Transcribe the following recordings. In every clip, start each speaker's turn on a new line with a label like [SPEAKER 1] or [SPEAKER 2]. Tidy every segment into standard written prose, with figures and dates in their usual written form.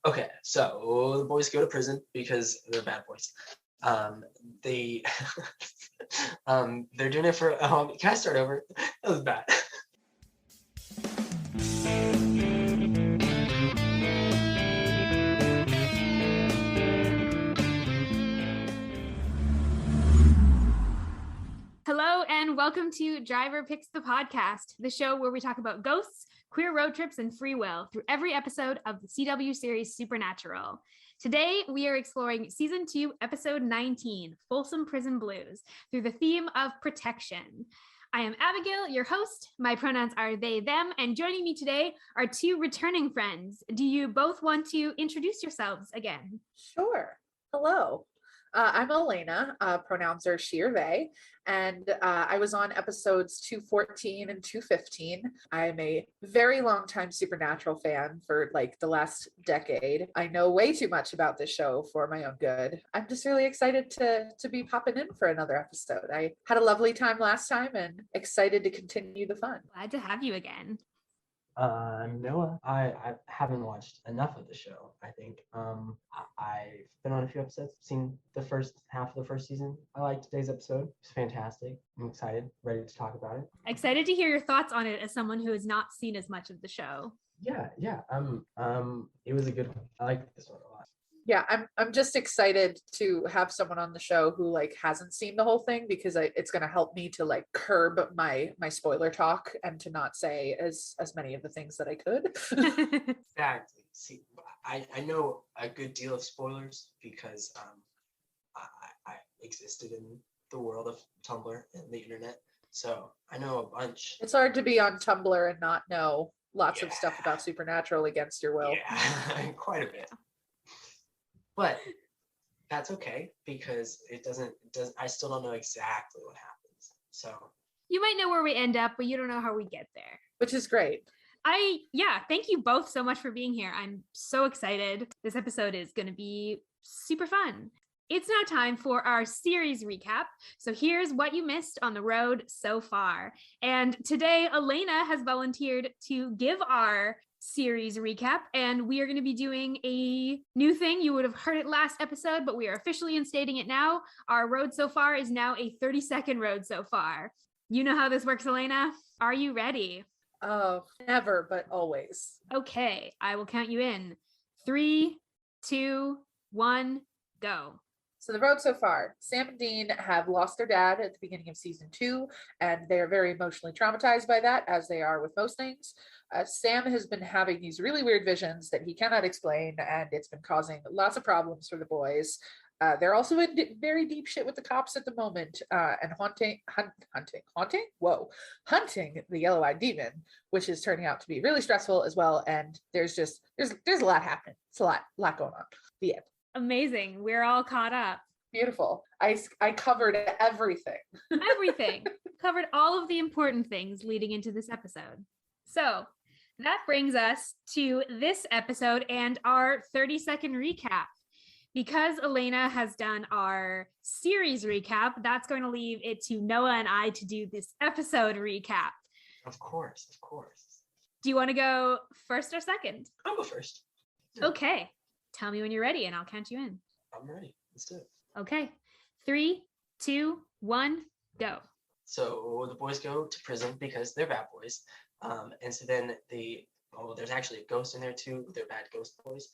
[SPEAKER 1] Okay, so the boys go to prison because they're bad boys. They they're doing it for can I start over? That was bad.
[SPEAKER 2] Hello and welcome to Driver Picks the Podcast, the show where we talk about ghosts, queer road trips, and free will through every episode of the CW series Supernatural. Today, we are exploring Season 2, Episode 19, Folsom Prison Blues, through the theme of protection. I am Abigail, your host. My pronouns are they, them, and joining me today are two returning friends. Do you both want to introduce yourselves again?
[SPEAKER 3] Sure. Hello. I'm Elena, pronouns are she or they, and I was on episodes 214 and 215. I'm a very long time Supernatural fan for like the last decade. I know way too much about this show for my own good. I'm just really excited to be popping in for another episode. I had a lovely time last time and excited to continue the fun.
[SPEAKER 2] Glad to have you again.
[SPEAKER 1] I'm Noah. I haven't watched enough of the show, I think. I've been on a few episodes, seen the first half of the first season. I liked today's episode. It's fantastic. I'm excited, ready to talk about it.
[SPEAKER 2] Excited to hear your thoughts on it as someone who has not seen as much of the show.
[SPEAKER 1] Yeah. It was a good one. I liked this one a lot.
[SPEAKER 3] Yeah, I'm just excited to have someone on the show who like hasn't seen the whole thing because it's going to help me to like curb my spoiler talk and to not say as many of the things that I could.
[SPEAKER 1] Exactly. See, I know a good deal of spoilers because I existed in the world of Tumblr and the internet, so I know a bunch.
[SPEAKER 3] It's hard to be on Tumblr and not know lots of stuff about Supernatural against your will.
[SPEAKER 1] Yeah, quite a bit. But that's okay because I still don't know exactly what happens. So
[SPEAKER 2] you might know where we end up, but you don't know how we get there.
[SPEAKER 3] Which is great.
[SPEAKER 2] Thank you both so much for being here. I'm so excited. This episode is going to be super fun. It's now time for our series recap. So here's what you missed on the road so far. And today, Elena has volunteered to give our series recap, and we are going to be doing a new thing. You would have heard it last episode, but we are officially instating it now. Our road so far is now a 30-second road so far. You know how this works, Elena. Are you ready?
[SPEAKER 3] Oh, never, but always.
[SPEAKER 2] Okay, I will count you in. 3, 2, 1, go.
[SPEAKER 3] So the road so far, Sam and Dean have lost their dad at the beginning of season 2, and they are very emotionally traumatized by that, as they are with most things. Sam has been having these really weird visions that he cannot explain, and it's been causing lots of problems for the boys. They're also in very deep shit with the cops at the moment, and hunting the yellow-eyed demon, which is turning out to be really stressful as well. And there's a lot happening. It's a lot going on. The end.
[SPEAKER 2] Amazing. We're all caught up.
[SPEAKER 3] Beautiful. I covered everything.
[SPEAKER 2] Everything. Covered all of the important things leading into this episode. So that brings us to this episode and our 30-second recap. Because Elena has done our series recap, that's going to leave it to Noah and I to do this episode recap.
[SPEAKER 1] Of course.
[SPEAKER 2] Do you want to go first or second?
[SPEAKER 1] I'll go first.
[SPEAKER 2] Yeah. Okay. Tell me when you're ready and I'll count you in.
[SPEAKER 1] I'm ready. Let's do it.
[SPEAKER 2] Okay. 3, 2, 1, go.
[SPEAKER 1] So the boys go to prison because they're bad boys. And so then there's actually a ghost in there too. They're bad ghost boys.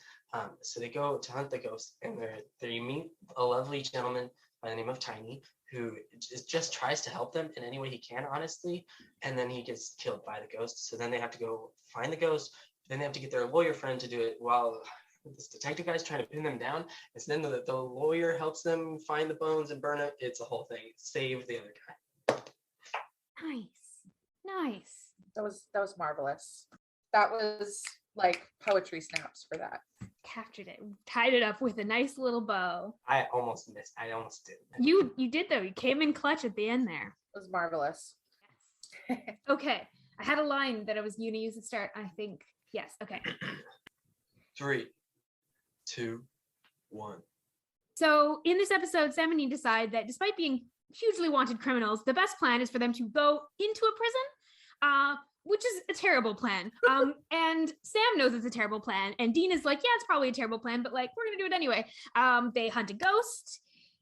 [SPEAKER 1] So they go to hunt the ghost, and you meet a lovely gentleman by the name of Tiny, who just tries to help them in any way he can, honestly. And then he gets killed by the ghost. So then they have to go find the ghost. Then they have to get their lawyer friend to do it while this detective guy's trying to pin them down. And so then the lawyer helps them find the bones and burn it. It's a whole thing. Save the other guy.
[SPEAKER 2] Nice.
[SPEAKER 3] That was marvelous. That was like poetry snaps for that.
[SPEAKER 2] Captured it. Tied it up with a nice little bow.
[SPEAKER 1] I almost did.
[SPEAKER 2] You did though. You came in clutch at the end there.
[SPEAKER 3] It was marvelous.
[SPEAKER 2] Yes. Okay. I had a line that I was going to use to start. I think. Yes. Okay.
[SPEAKER 1] 3, 2, 1.
[SPEAKER 2] So in this episode, Sam and Dean decide that despite being hugely wanted criminals, the best plan is for them to go into a prison which is a terrible plan. And Sam knows it's a terrible plan. And Dean is like, yeah, it's probably a terrible plan, but like, we're going to do it anyway. They hunt a ghost.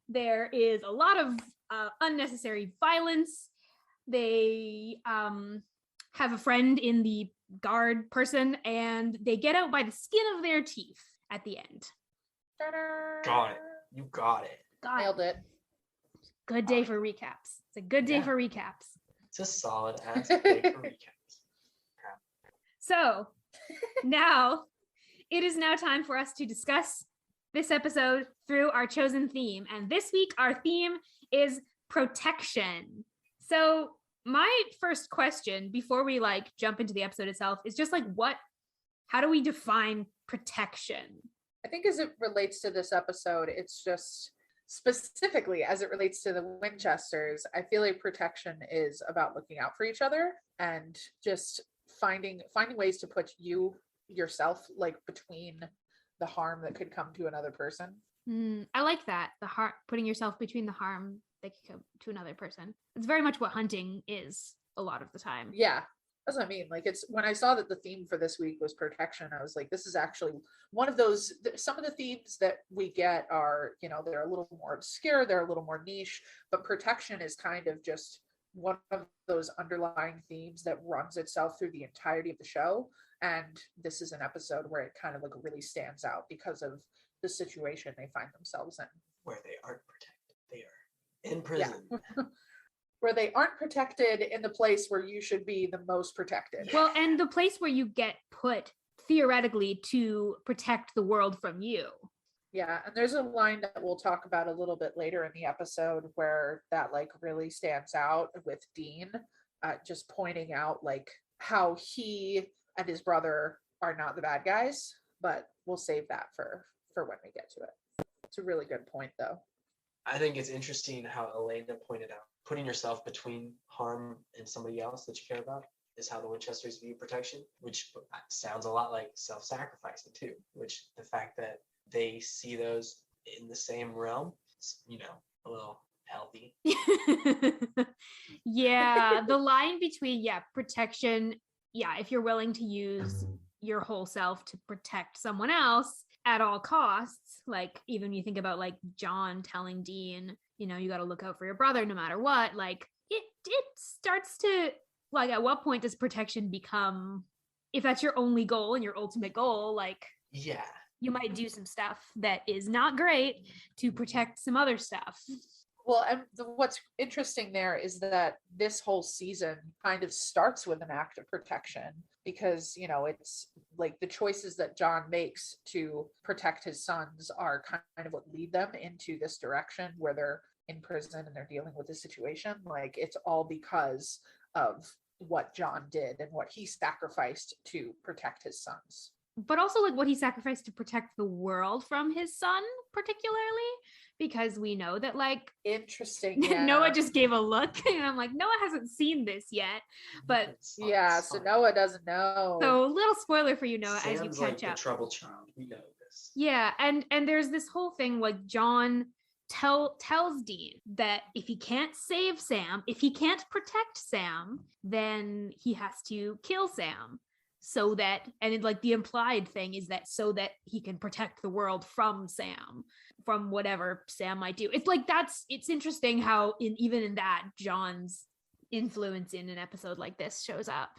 [SPEAKER 2] There is a lot of unnecessary violence. They have a friend in the guard person, and they get out by the skin of their teeth at the end.
[SPEAKER 1] Got it. You got it.
[SPEAKER 3] Nailed it.
[SPEAKER 2] Good day for recaps. It's a good day for recaps.
[SPEAKER 1] It's a solid ass day for recaps.
[SPEAKER 2] So now it is now time for us to discuss this episode through our chosen theme. And this week, our theme is protection. So my first question before we like jump into the episode itself is just like, how do we define protection?
[SPEAKER 3] I think as it relates to this episode, it's just specifically as it relates to the Winchesters, I feel like protection is about looking out for each other and just finding ways to put yourself like between the harm that could come to another person.
[SPEAKER 2] I like that. Putting yourself between the harm that could come to another person. It's very much what hunting is a lot of the time.
[SPEAKER 3] Yeah. That's what I mean. Like, it's when I saw that the theme for this week was protection, I was like, this is actually one of those, some of the themes that we get are, they're a little more obscure, they're a little more niche, but protection is kind of just one of those underlying themes that runs itself through the entirety of the show. And this is an episode where it kind of like really stands out because of the situation they find themselves in.
[SPEAKER 1] Where they aren't protected. They are in prison.
[SPEAKER 3] Yeah. Where they aren't protected in the place where you should be the most protected.
[SPEAKER 2] Well, and the place where you get put theoretically to protect the world from you.
[SPEAKER 3] Yeah, and there's a line that we'll talk about a little bit later in the episode where that like really stands out with Dean, just pointing out like how he and his brother are not the bad guys, but we'll save that for when we get to it. It's a really good point though.
[SPEAKER 1] I think it's interesting how Elena pointed out, putting yourself between harm and somebody else that you care about is how the Winchesters view protection, which sounds a lot like self-sacrificing too, which the fact that they see those in the same realm, a little healthy.
[SPEAKER 2] Yeah, the line between, protection, if you're willing to use your whole self to protect someone else at all costs, like even you think about like John telling Dean, you got to look out for your brother no matter what, like it starts to like, at what point does protection become, if that's your only goal and your ultimate goal, like you might do some stuff that is not great to protect some other stuff.
[SPEAKER 3] Well, and what's interesting there is that this whole season kind of starts with an act of protection because, it's like the choices that John makes to protect his sons are kind of what lead them into this direction where they're in prison and they're dealing with the situation. Like, it's all because of what John did and what he sacrificed to protect his sons.
[SPEAKER 2] But also like what he sacrificed to protect the world from his son, particularly, because we know that like
[SPEAKER 3] interesting. Yeah.
[SPEAKER 2] Noah just gave a look and I'm like, Noah hasn't seen this yet, but
[SPEAKER 3] so Noah doesn't know.
[SPEAKER 2] So a little spoiler for you, Noah,
[SPEAKER 1] Sam's
[SPEAKER 2] as you catch
[SPEAKER 1] like
[SPEAKER 2] up.
[SPEAKER 1] The trouble child. We know this.
[SPEAKER 2] Yeah, and there's this whole thing like John tells Dean that if he can't save Sam, if he can't protect Sam, then he has to kill Sam. So that, and it, like the implied thing is that so that he can protect the world from Sam, from whatever Sam might do. It's like it's interesting how even in that John's influence in an episode like this shows up.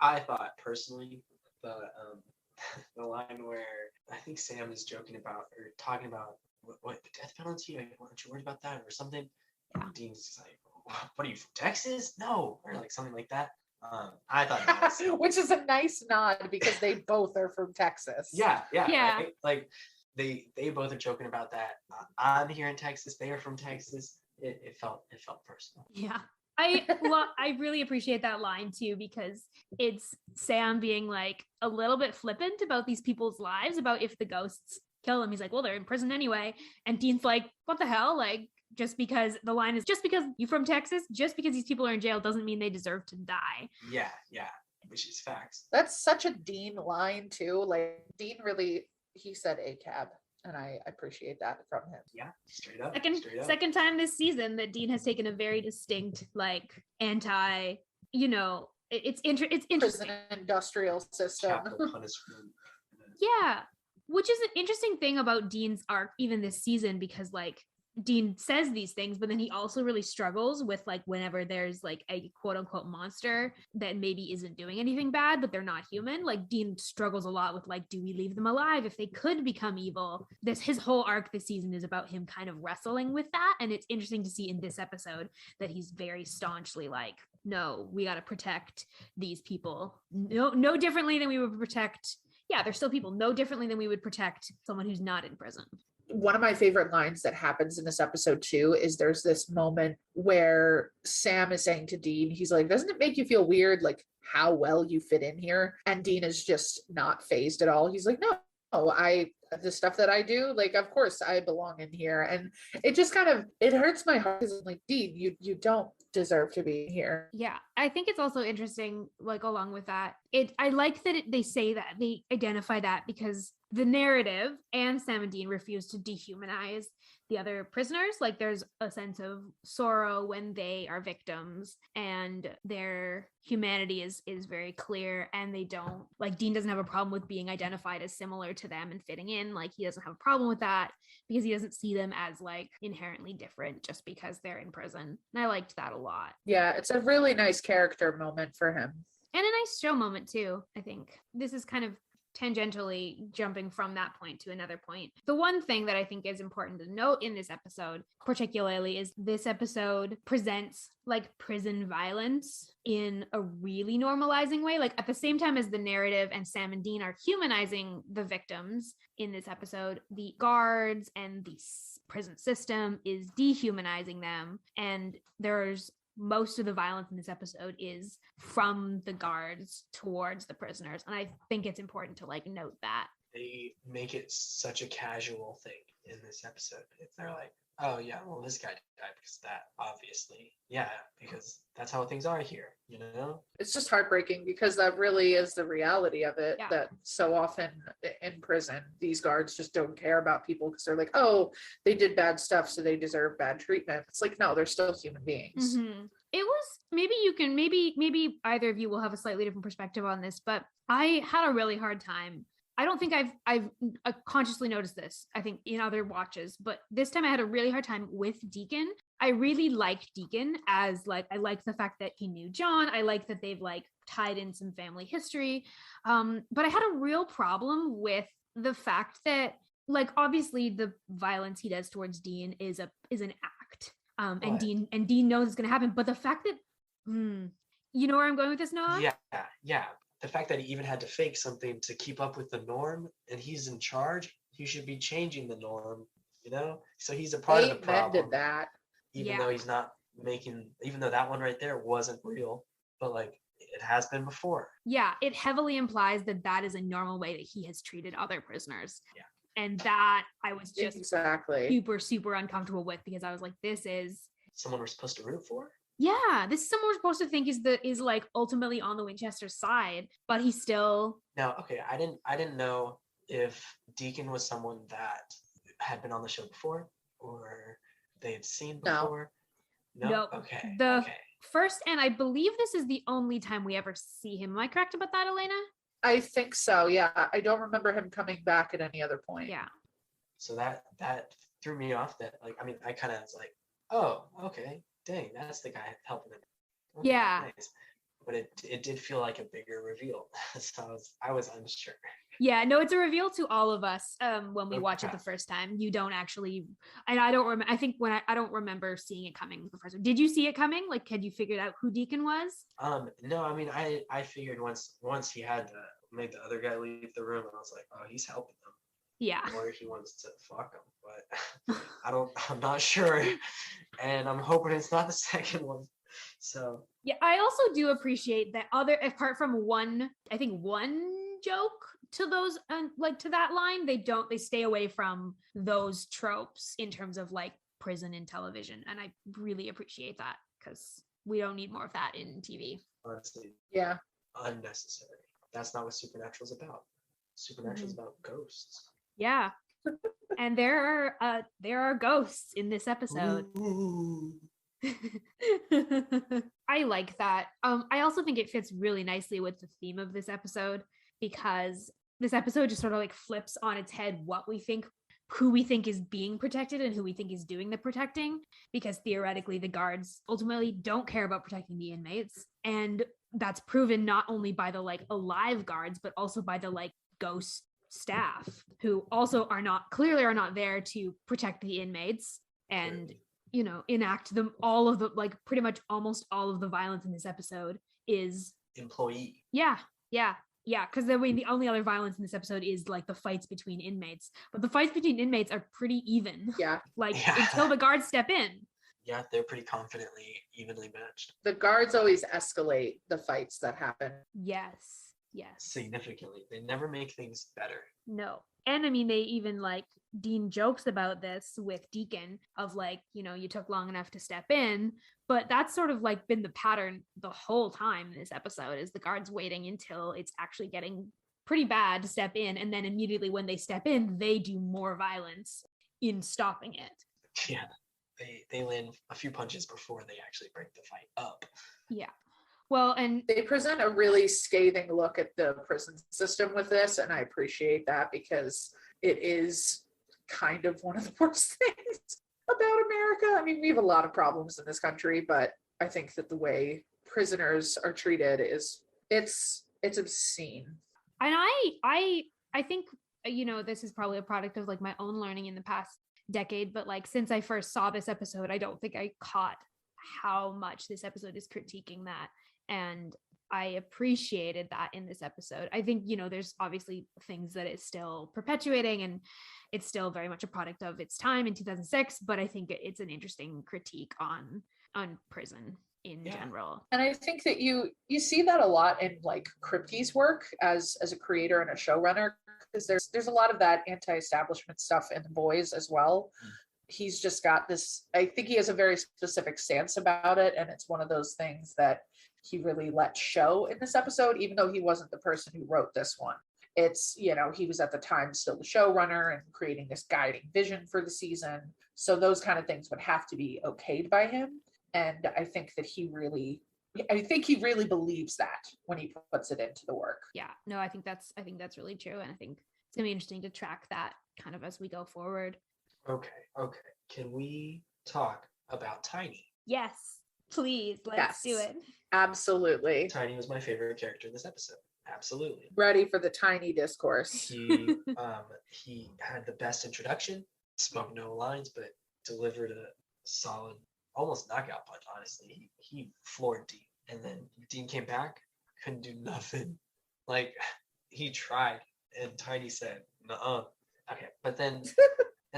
[SPEAKER 1] I thought personally the line where I think Sam is joking about or talking about what the death penalty? Like, aren't you worried about that or something? Yeah. And Dean's like, what are you from Texas? No, or like something like that. I thought that was
[SPEAKER 3] which is a nice nod because they both are from Texas.
[SPEAKER 1] Yeah. Right? Like they both are joking about that. I'm here in Texas. They are from Texas. It felt personal.
[SPEAKER 2] Yeah. I really appreciate that line too, because it's Sam being like a little bit flippant about these people's lives, about if the ghosts kill them. He's like, well, they're in prison anyway. And Dean's like, what the hell? Like, just because the line is just because you're from Texas, just because these people are in jail doesn't mean they deserve to die.
[SPEAKER 1] Yeah, which is facts.
[SPEAKER 3] That's such a Dean line too. Like Dean really, he said ACAB, and I appreciate that from him.
[SPEAKER 1] Yeah, straight up.
[SPEAKER 2] Second time this season that Dean has taken a very distinct, like anti, it's interesting.
[SPEAKER 3] Prison industrial system.
[SPEAKER 1] Capital punishment.
[SPEAKER 2] Yeah, which is an interesting thing about Dean's arc even this season, because like Dean says these things, but then he also really struggles with like whenever there's like a quote unquote monster that maybe isn't doing anything bad, but they're not human. Like Dean struggles a lot with like, do we leave them alive if they could become evil? His whole arc this season is about him kind of wrestling with that. And it's interesting to see in this episode that he's very staunchly like, no, we got to protect these people. No differently than we would protect. Yeah, they're still people. No differently than we would protect someone who's not in prison.
[SPEAKER 3] One of my favorite lines that happens in this episode too is there's this moment where Sam is saying to Dean, he's like, doesn't it make you feel weird, like how well you fit in here? And Dean is just not fazed at all. He's like, no, the stuff that I do, like, of course I belong in here. And it just kind of, it hurts my heart because I'm like, Dean, you don't deserve to be here.
[SPEAKER 2] Yeah, I think it's also interesting, like along with that, I like that they say that, they identify that, because the narrative and Sam and Dean refuse to dehumanize the other prisoners. Like there's a sense of sorrow when they are victims, and their humanity is very clear, and they don't, like, Dean doesn't have a problem with being identified as similar to them and fitting in. Like he doesn't have a problem with that because he doesn't see them as like inherently different just because they're in prison. And I liked that a lot.
[SPEAKER 3] Yeah, it's a really nice character moment for him.
[SPEAKER 2] And a nice show moment too, I think. This is kind of tangentially jumping from that point to another point. The one thing that I think is important to note in this episode, particularly, is this episode presents like prison violence in a really normalizing way. Like at the same time as the narrative and Sam and Dean are humanizing the victims in this episode, the guards and the prison system is dehumanizing them. And there's most of the violence in this episode is from the guards towards the prisoners. And I think it's important to like note that.
[SPEAKER 1] They make it such a casual thing in this episode. If they're like, oh yeah, well this guy died because that, obviously. Yeah, because that's how things are here, you know?
[SPEAKER 3] It's just heartbreaking because that really is the reality of it.
[SPEAKER 2] Yeah.
[SPEAKER 3] That so often in prison, these guards just don't care about people because they're like, oh, they did bad stuff, so they deserve bad treatment. It's like, no, they're still human beings.
[SPEAKER 2] Mm-hmm. It was, maybe either of you will have a slightly different perspective on this, but I had a really hard time. I don't think I've consciously noticed this, I think, in other watches, but this time I had a really hard time with Deacon. I really liked Deacon as like, I liked the fact that he knew John. I like that they've like tied in some family history. But I had a real problem with the fact that, like, obviously the violence he does towards Dean is an act. And Dean knows it's going to happen. But the fact that, you know where I'm going with this, Noah?
[SPEAKER 1] Yeah. The fact that he even had to fake something to keep up with the norm, and he's in charge, he should be changing the norm, you know? So he's a part of the problem.
[SPEAKER 3] Did that.
[SPEAKER 1] Even though he's not even though that one right there wasn't real, but like it has been before.
[SPEAKER 2] Yeah, it heavily implies that that is a normal way that he has treated other prisoners.
[SPEAKER 1] Yeah.
[SPEAKER 2] And that I was just
[SPEAKER 3] exactly
[SPEAKER 2] super, super uncomfortable with, because I was like, this is
[SPEAKER 1] someone we're supposed to root for.
[SPEAKER 2] Yeah, this is someone we're supposed to think is like ultimately on the Winchester side, but he's still.
[SPEAKER 1] Now, okay, I didn't know if Deacon was someone that had been on the show before or they had seen before. No. Okay.
[SPEAKER 2] First, and I believe this is the only time we ever see him. Am I correct about that, Elena?
[SPEAKER 3] I think so. Yeah, I don't remember him coming back at any other point.
[SPEAKER 2] Yeah.
[SPEAKER 1] So that threw me off. That, like, I mean, I kind of was like, oh, okay. Dang, that's the guy helping him. Okay,
[SPEAKER 2] yeah.
[SPEAKER 1] Nice. But it did feel like a bigger reveal. So I was unsure.
[SPEAKER 2] Yeah, no, it's a reveal to all of us when we watch it the first time. You don't actually, and I don't remember. I think I don't remember seeing it coming the first time. Did you see it coming? Like, had you figured out who Deacon was?
[SPEAKER 1] No, I mean, I figured once he had to make the other guy leave the room, and I was like, oh, he's helping them.
[SPEAKER 2] Yeah.
[SPEAKER 1] Or he wants to fuck him, but I'm not sure, and I'm hoping it's not the second one. So
[SPEAKER 2] yeah, I also do appreciate that apart from one joke to those like to that line, they stay away from those tropes in terms of like prison and television, and I really appreciate that because we don't need more of that in TV.
[SPEAKER 1] Honestly,
[SPEAKER 3] yeah,
[SPEAKER 1] unnecessary. That's not what Supernatural's about. Supernatural's about ghosts.
[SPEAKER 2] Yeah. And there are ghosts in this episode. I like that. I also think it fits really nicely with the theme of this episode, because this episode just sort of like flips on its head who we think is being protected and who we think is doing the protecting, because theoretically the guards ultimately don't care about protecting the inmates, and that's proven not only by the like alive guards but also by the like ghost staff, who also are not there to protect the inmates and enact them. All of the like pretty much almost all of the violence in this episode is
[SPEAKER 1] employee.
[SPEAKER 2] Yeah, because the only other violence in this episode is like the fights between inmates, but the fights between inmates are pretty even. Until the guards step in.
[SPEAKER 1] Yeah, they're pretty confidently evenly matched.
[SPEAKER 3] The guards always escalate the fights that happen.
[SPEAKER 2] Yes.
[SPEAKER 1] Significantly. They never make things better.
[SPEAKER 2] No. And I mean, they even like Dean jokes about this with Deacon of like, you took long enough to step in, but that's sort of like been the pattern the whole time in this episode, is the guards waiting until it's actually getting pretty bad to step in, and then immediately when they step in, they do more violence in stopping it.
[SPEAKER 1] Yeah. They land a few punches before they actually break the fight up.
[SPEAKER 2] Yeah. Well, and
[SPEAKER 3] they present a really scathing look at the prison system with this, and I appreciate that, because it is kind of one of the worst things about America. I mean, we have a lot of problems in this country, but I think that the way prisoners are treated it's obscene.
[SPEAKER 2] And I think this is probably a product of like my own learning in the past decade, but like since I first saw this episode, I don't think I caught how much this episode is critiquing that. And I appreciated that in this episode. I think, there's obviously things that it's still perpetuating, and it's still very much a product of its time in 2006, but I think it's an interesting critique on prison in general.
[SPEAKER 3] And I think that you see that a lot in like Kripke's work as a creator and a showrunner, because there's a lot of that anti-establishment stuff in The Boys as well. He's just got this, I think he has a very specific stance about it, and it's one of those things that he really let show in this episode, even though he wasn't the person who wrote this one. It's, he was at the time still the showrunner and creating this guiding vision for the season. So those kind of things would have to be okayed by him. And I think that he really believes that when he puts it into the work.
[SPEAKER 2] Yeah, no, I think that's really true. And I think it's gonna be interesting to track that kind of as we go forward.
[SPEAKER 1] Okay. Can we talk about Tiny?
[SPEAKER 2] Yes, please. Let's do it.
[SPEAKER 3] Absolutely.
[SPEAKER 1] Tiny was my favorite character in this episode. Absolutely.
[SPEAKER 3] Ready for the Tiny discourse.
[SPEAKER 1] He had the best introduction, spoke no lines, but delivered a solid, almost knockout punch, honestly. He floored Dean. And then Dean came back, couldn't do nothing. Like, he tried, and Tiny said, nuh-uh. Okay, but then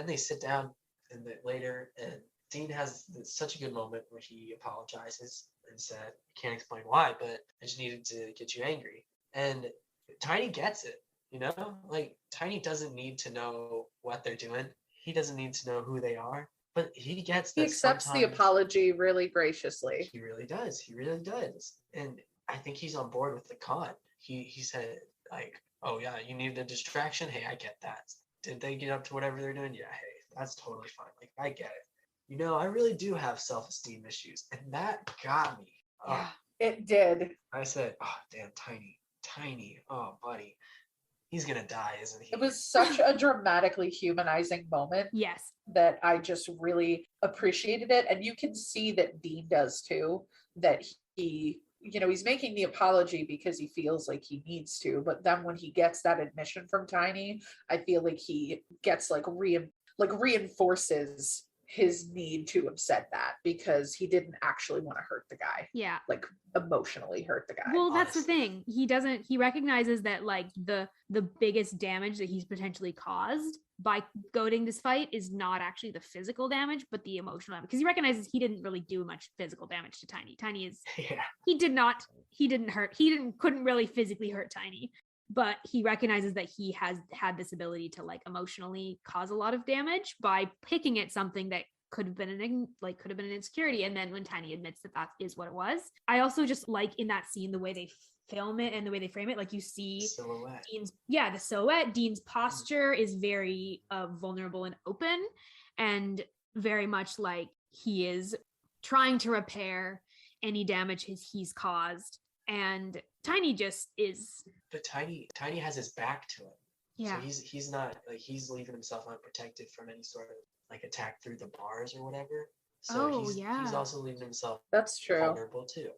[SPEAKER 1] they sit down and later, and Dean has such a good moment where he apologizes and said, I can't explain why, but I just needed to get you angry. And Tiny gets it, Like, Tiny doesn't need to know what they're doing. He doesn't need to know who they are, but he gets that.
[SPEAKER 3] He accepts the apology really graciously.
[SPEAKER 1] He really does. And I think he's on board with the con. He said, like, oh yeah, you need a distraction? Hey, I get that. Did they get up to whatever they're doing? Yeah, hey, that's totally fine. Like, I get it. I really do have self-esteem issues, and that got me.
[SPEAKER 3] Yeah, it did.
[SPEAKER 1] I said, oh, damn, Tiny. Oh, buddy. He's going to die, isn't he?
[SPEAKER 3] It was such a dramatically humanizing moment.
[SPEAKER 2] Yes.
[SPEAKER 3] That I just really appreciated it. And you can see that Dean does too, that he, he's making the apology because he feels like he needs to. But then when he gets that admission from Tiny, I feel like he gets reinforces his need to have said that, because he didn't actually want to hurt the guy.
[SPEAKER 2] Yeah.
[SPEAKER 3] Like, emotionally hurt the guy.
[SPEAKER 2] Well, that's the thing. He recognizes that like the biggest damage that he's potentially caused by goading this fight is not actually the physical damage, but the emotional damage. Because he recognizes he didn't really do much physical damage to Tiny. Tiny is couldn't really physically hurt Tiny. But he recognizes that he has had this ability to like emotionally cause a lot of damage by picking at something that could have been an insecurity. And then when Tiny admits that is what it was, I also just like in that scene the way they film it and the way they frame it. Like, you see
[SPEAKER 1] silhouette.
[SPEAKER 2] The silhouette. Dean's posture is very vulnerable and open, and very much like he is trying to repair any damage he's caused. And Tiny just is.
[SPEAKER 1] But Tiny has his back to him.
[SPEAKER 2] Yeah.
[SPEAKER 1] So he's not like, he's leaving himself unprotected from any sort of like attack through the bars or whatever. So he's also leaving himself
[SPEAKER 3] That's true.
[SPEAKER 1] vulnerable too.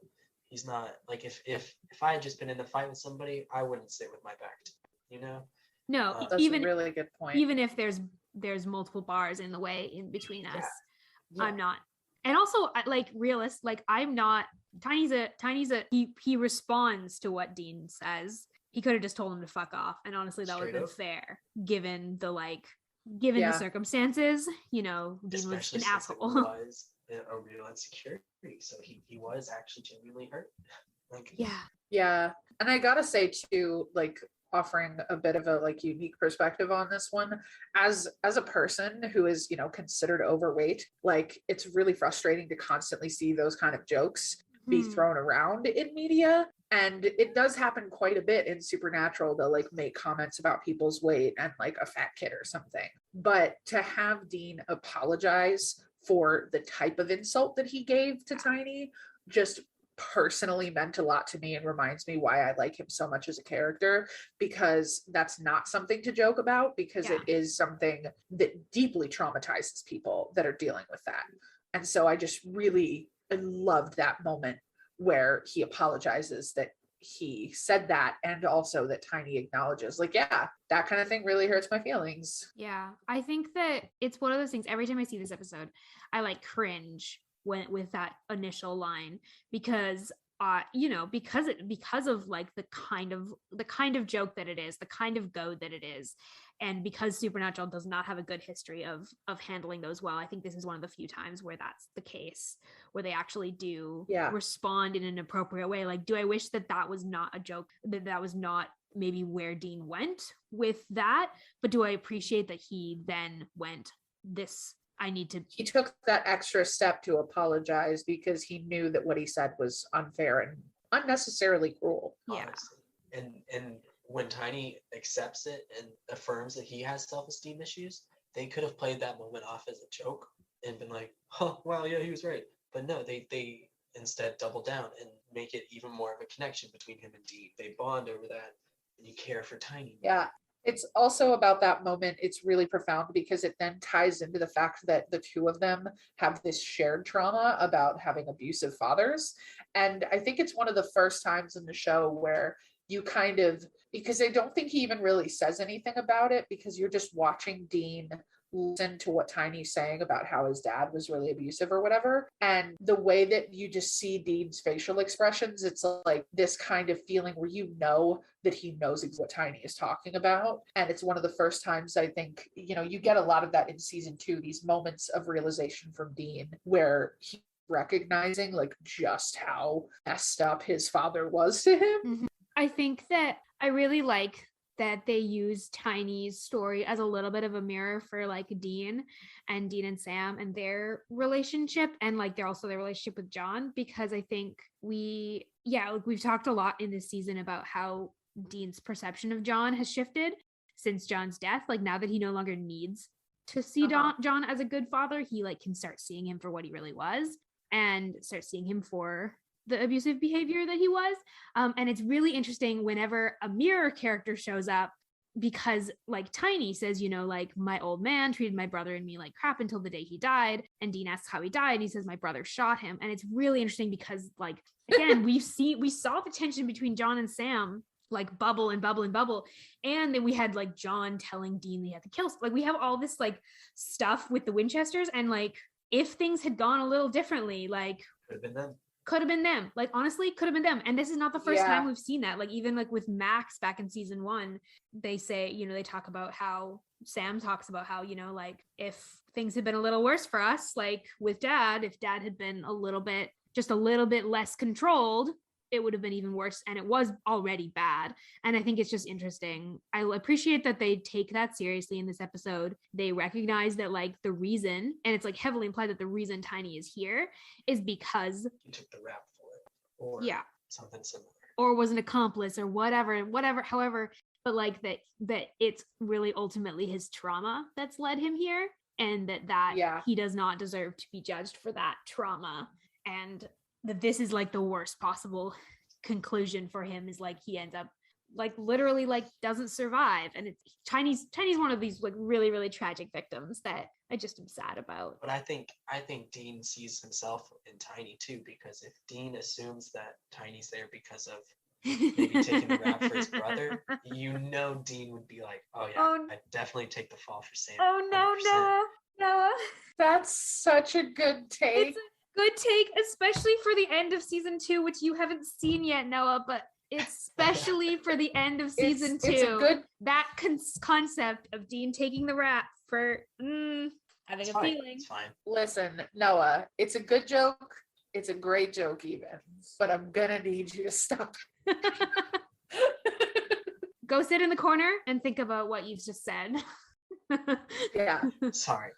[SPEAKER 1] He's not like, if I had just been in a fight with somebody, I wouldn't sit with my back to him, you know?
[SPEAKER 2] No,
[SPEAKER 3] that's
[SPEAKER 2] even
[SPEAKER 3] a really good point.
[SPEAKER 2] Even if there's multiple bars in the way in between us,
[SPEAKER 1] Yeah.
[SPEAKER 2] I'm not. And also, like, realist, like, I'm not. Tiny's a he responds to what Dean says. He could have just told him to fuck off, and honestly, that would have been fair given the circumstances. You know, Dean
[SPEAKER 1] Especially
[SPEAKER 2] was an asshole.
[SPEAKER 1] He was a real insecurity, so he was actually genuinely hurt. Like,
[SPEAKER 3] yeah, and I gotta say too, like, offering a bit of a like unique perspective on this one, as a person who is, you know, considered overweight, like, it's really frustrating to constantly see those kind of jokes be thrown around in media. And it does happen quite a bit in Supernatural to like make comments about people's weight and like a fat kid or something. But to have Dean apologize for the type of insult that he gave to Tiny just personally meant a lot to me and reminds me why I like him so much as a character, because that's not something to joke about, because it is something that deeply traumatizes people that are dealing with that. And so I just really loved that moment where he apologizes that he said that, and also that Tiny acknowledges, like, yeah, that kind of thing really hurts my feelings.
[SPEAKER 2] Yeah, I think that it's one of those things. Every time I see this episode, I like cringe with that initial line, because you know, because of like the kind of joke that it is, the kind of goad that it is, and because Supernatural does not have a good history of handling those well. I think this is one of the few times where that's the case, where they actually do respond in an appropriate way. Like, do I wish that was not a joke, that was not maybe where Dean went with that, but do I appreciate that he then went, this, he
[SPEAKER 3] took that extra step to apologize because he knew that what he said was unfair and unnecessarily cruel.
[SPEAKER 1] Honestly. And when Tiny accepts it and affirms that he has self-esteem issues, they could have played that moment off as a joke and been like, oh wow, yeah, he was right. But no, they instead double down and make it even more of a connection between him and Dean. They bond over that, and you care for Tiny.
[SPEAKER 3] Yeah. It's also about that moment. It's really profound because it then ties into the fact that the two of them have this shared trauma about having abusive fathers. And I think it's one of the first times in the show where you kind of, because I don't think he even really says anything about it, because you're just watching Dean listen to what Tiny's saying about how his dad was really abusive or whatever. And the way that you just see Dean's facial expressions, it's like this kind of feeling where you know that he knows what Tiny is talking about. And it's one of the first times, I think, you know, you get a lot of that in season 2, these moments of realization from Dean where he recognizing like just how messed up his father was to him.
[SPEAKER 2] Mm-hmm. I think that I really like that they use Tiny's story as a little bit of a mirror for like Dean and Sam and their relationship, and like they're also their relationship with John, because I think we've talked a lot in this season about how Dean's perception of John has shifted since John's death. Like, now that he no longer needs to see John as a good father, he like can start seeing him for what he really was and start seeing him for the abusive behavior that he was. And it's really interesting whenever a mirror character shows up, because like Tiny says, you know, like, my old man treated my brother and me like crap until the day he died. And Dean asks how he died, and he says my brother shot him. And it's really interesting because, like, again, we saw the tension between John and Sam like bubble and bubble and bubble. And then we had like John telling Dean they had to kill. Like, we have all this like stuff with the Winchesters, and like, if things had gone a little differently, like, could have been them. Like, honestly, could have been them. And this is not the first time we've seen that. Like, even like with Max back in season 1, they say, you know, they talk about how Sam talks about how, you know, like, if things had been a little worse for us, like with Dad, if Dad had been a little bit less controlled, it would have been even worse. And it was already bad. And I think it's just interesting. I appreciate that they take that seriously in this episode. They recognize that like the reason, and it's like heavily implied that the reason Tiny is here is because
[SPEAKER 1] he took the rap for it, or something similar,
[SPEAKER 2] or was an accomplice or whatever, however, but like that it's really ultimately his trauma that's led him here, and that he does not deserve to be judged for that trauma. And that this is like the worst possible conclusion for him, is like he ends up like literally like doesn't survive, and it's Tiny's one of these like really, really tragic victims that I just am sad about.
[SPEAKER 1] But I think Dean sees himself in Tiny too, because if Dean assumes that Tiny's there because of maybe taking the rap for his brother, Dean would be like, oh yeah, I'd definitely take the fall for Sam.
[SPEAKER 2] Oh no, Noah.
[SPEAKER 3] That's such a good take.
[SPEAKER 2] It's a good take, especially for the end of season 2, which you haven't seen yet, Noah, but especially for the end of season 2.
[SPEAKER 3] It's a good...
[SPEAKER 2] That concept of Dean taking the rap for having a feeling.
[SPEAKER 1] It's fine.
[SPEAKER 3] Listen, Noah, it's a good joke. It's a great joke even, but I'm gonna need you to stop.
[SPEAKER 2] Go sit in the corner and think about what you've just said.
[SPEAKER 3] Yeah.
[SPEAKER 1] I'm sorry.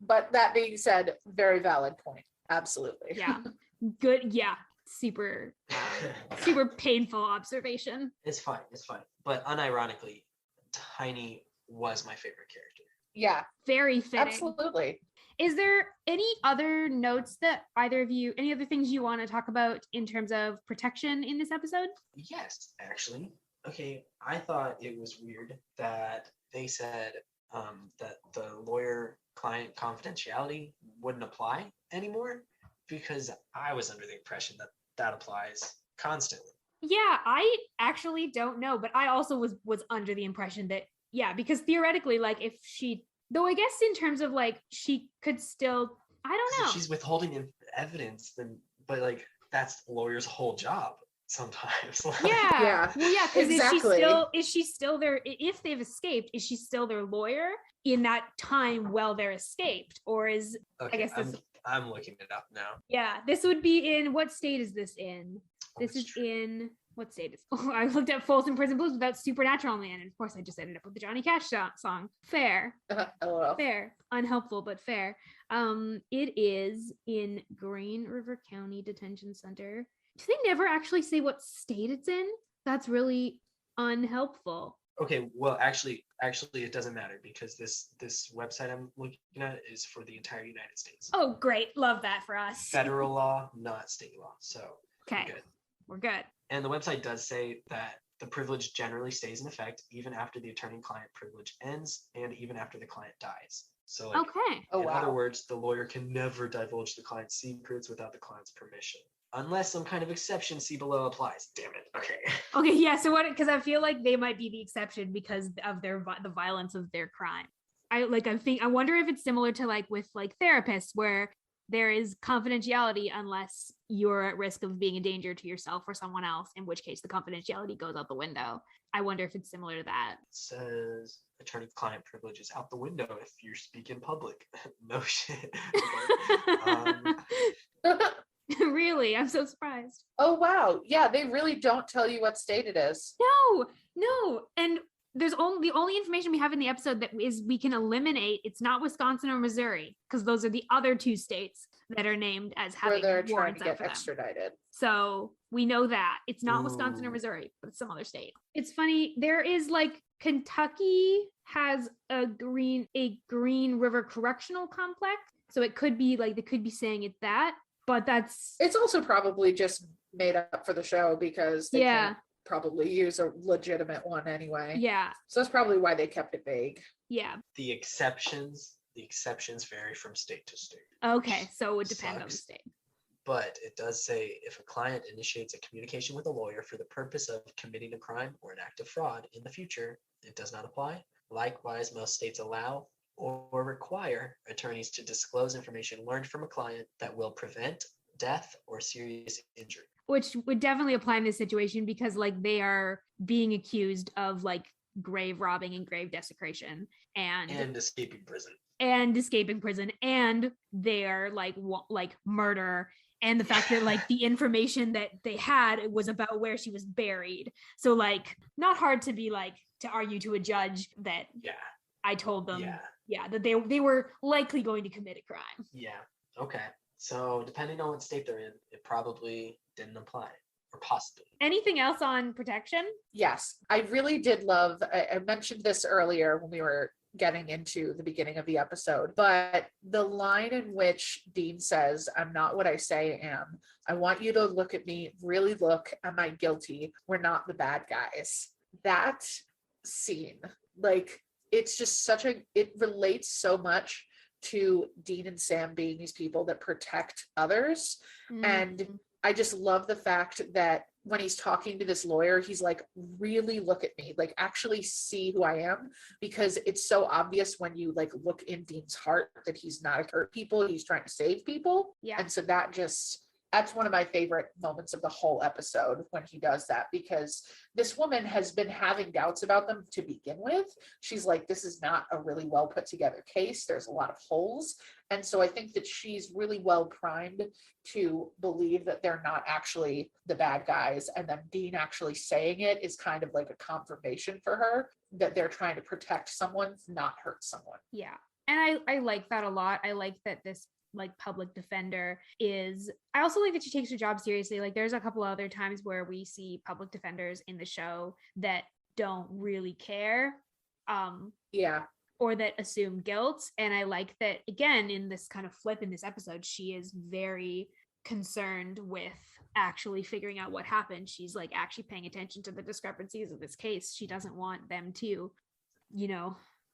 [SPEAKER 3] But that being said, very valid point. Absolutely.
[SPEAKER 2] Yeah. Good. Yeah. Super painful observation.
[SPEAKER 1] It's fine. But unironically, Tiny was my favorite character.
[SPEAKER 3] Yeah.
[SPEAKER 2] Very fitting.
[SPEAKER 3] Absolutely.
[SPEAKER 2] Is there any other notes that either of you, any other things you want to talk about in terms of protection in this episode?
[SPEAKER 1] Yes, actually. Okay, I thought it was weird that they said that the lawyer-client confidentiality wouldn't apply anymore, because I was under the impression that applies constantly.
[SPEAKER 2] Yeah, I actually don't know, but I also was under the impression that, yeah, because theoretically, like if she, though I guess in terms of like she could still, I don't know.
[SPEAKER 1] If she's withholding evidence, but like that's the lawyer's whole job sometimes.
[SPEAKER 2] Yeah. Well, yeah, because
[SPEAKER 3] exactly.
[SPEAKER 2] is she still there? If they've escaped, is she still their lawyer in that time while they're escaped? Or is,
[SPEAKER 1] okay,
[SPEAKER 2] I guess this,
[SPEAKER 1] I'm looking it up now.
[SPEAKER 2] Yeah, this would be in, what state is this in? This is
[SPEAKER 1] true.
[SPEAKER 2] in, what state is, I looked at Folsom Prison Blues without Supernatural on the end, and of course I just ended up with the Johnny Cash song. Fair.
[SPEAKER 3] LOL.
[SPEAKER 2] Fair. Unhelpful, but fair. It is in Green River County Detention Center. Do they never actually say what state it's in? That's really unhelpful.
[SPEAKER 1] Okay, well, actually, it doesn't matter, because this website I'm looking at is for the entire United States.
[SPEAKER 2] Oh, great. Love that for us.
[SPEAKER 1] Federal law, not state law. So,
[SPEAKER 2] okay, we're good.
[SPEAKER 1] And the website does say that the privilege generally stays in effect even after the attorney-client privilege ends and even after the client dies. So, like,
[SPEAKER 2] okay.
[SPEAKER 1] In other words, the lawyer can never divulge the client's secrets without the client's permission, unless some kind of exception see below applies. Damn it. Okay,
[SPEAKER 2] yeah, so what, because I feel like they might be the exception because of the violence of their crime. I wonder if it's similar to like with like therapists, where there is confidentiality unless you're at risk of being a danger to yourself or someone else, in which case the confidentiality goes out the window. I wonder if it's similar to that.
[SPEAKER 1] It says attorney-client privilege is out the window if you speak in public. No shit.
[SPEAKER 2] Really? I'm so surprised.
[SPEAKER 3] Oh, wow. Yeah, they really don't tell you what state it is.
[SPEAKER 2] No. And the only information we have in the episode that is we can eliminate, it's not Wisconsin or Missouri, because those are the other two states that are named as having
[SPEAKER 3] where they're trying
[SPEAKER 2] warrants
[SPEAKER 3] to get
[SPEAKER 2] out for them.
[SPEAKER 3] extradited.
[SPEAKER 2] So we know that it's not Wisconsin or Missouri, but it's some other state. It's funny. There is like Kentucky has a Green River Correctional Complex. So it could be like, they could be saying it's that, but it's
[SPEAKER 3] also probably just made up for the show because they can't probably use a legitimate one anyway.
[SPEAKER 2] Yeah.
[SPEAKER 3] So that's probably why they kept it vague.
[SPEAKER 2] Yeah.
[SPEAKER 1] The exceptions vary from state to state.
[SPEAKER 2] Okay, so it would depend on the state.
[SPEAKER 1] But it does say if a client initiates a communication with a lawyer for the purpose of committing a crime or an act of fraud in the future, it does not apply. Likewise, most states allow or require attorneys to disclose information learned from a client that will prevent death or serious injury. Which
[SPEAKER 2] would definitely apply in this situation because like they are being accused of like grave robbing and grave desecration and
[SPEAKER 1] escaping prison.
[SPEAKER 2] And they're like murder, and the fact that like the information that they had was about where she was buried. So like not hard to be like to argue to a judge that I told them that they were likely going to commit a crime.
[SPEAKER 1] Yeah. Okay. So depending on what state they're in, it probably didn't apply, or possibly.
[SPEAKER 2] Anything else on protection?
[SPEAKER 3] Yes, I really did love, I mentioned this earlier when we were getting into the beginning of the episode, but the line in which Dean says, "I'm not what I say I am. I want you to look at me, really look. Am I guilty? We're not the bad guys." That scene, like, it's just it relates so much to Dean and Sam being these people that protect others. And I just love the fact that when he's talking to this lawyer, he's like, really look at me, like actually see who I am, because it's so obvious when you like look in Dean's heart that he's not hurt people, he's trying to save people.
[SPEAKER 2] Yeah.
[SPEAKER 3] And so that's one of my favorite moments of the whole episode when he does that, because this woman has been having doubts about them to begin with. She's like, this is not a really well put together case. There's a lot of holes. And so I think that she's really well primed to believe that they're not actually the bad guys. And then Dean actually saying it is kind of like a confirmation for her that they're trying to protect someone, not hurt someone.
[SPEAKER 2] Yeah. And I like that a lot. I like that this like public defender I also like that she takes her job seriously. Like there's a couple other times where we see public defenders in the show that don't really care. Or that assume guilt. And I like that, again, in this kind of flip in this episode, she is very concerned with actually figuring out what happened. She's like actually paying attention to the discrepancies of this case. She doesn't want them to,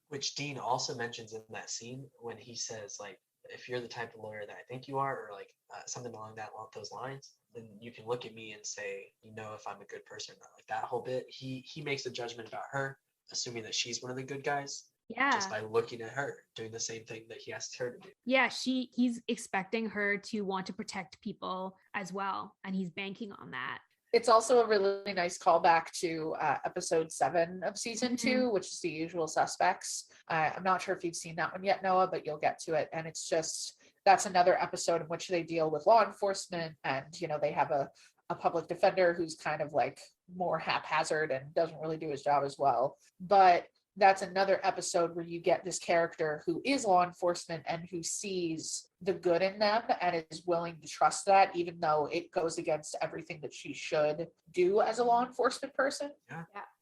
[SPEAKER 1] Which Dean also mentions in that scene when he says, like, if you're the type of lawyer that I think you are, or like something along those lines, then you can look at me and say, if I'm a good person or not. Like that whole bit, he makes a judgment about her, assuming that she's one of the good guys.
[SPEAKER 2] Yeah.
[SPEAKER 1] Just by looking at her, doing the same thing that he asked her to do.
[SPEAKER 2] Yeah, he's expecting her to want to protect people as well. And he's banking on that.
[SPEAKER 3] It's also a really nice callback to episode 7 of season 2, which is The Usual Suspects. I'm not sure if you've seen that one yet, Noah, but you'll get to it. And it's just, that's another episode in which they deal with law enforcement, and, they have a public defender who's kind of like more haphazard and doesn't really do his job as well. But that's another episode where you get this character who is law enforcement and who sees the good in them and is willing to trust that, even though it goes against everything that she should do as a law enforcement person.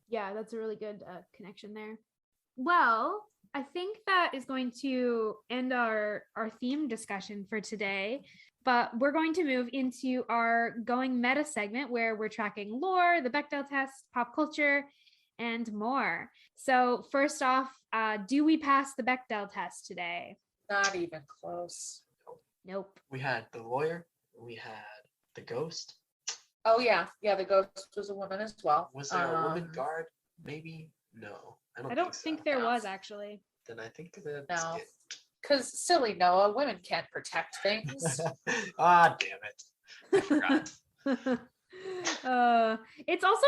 [SPEAKER 2] Yeah, that's a really good connection there. Well, I think that is going to end our theme discussion for today. But we're going to move into our Going Meta segment, where we're tracking lore, the Bechdel test, pop culture, and more. So first off, do we pass the Bechdel test today?
[SPEAKER 3] Not even close.
[SPEAKER 2] Nope.
[SPEAKER 1] We had the lawyer. We had the ghost.
[SPEAKER 3] Oh yeah, the ghost was a woman as well.
[SPEAKER 1] Was there a woman guard? Maybe. No,
[SPEAKER 2] I don't think there was actually.
[SPEAKER 1] Then I think that's
[SPEAKER 3] no.
[SPEAKER 1] it.
[SPEAKER 3] Because silly Noah, women can't protect things.
[SPEAKER 1] Damn it. I forgot.
[SPEAKER 2] It's also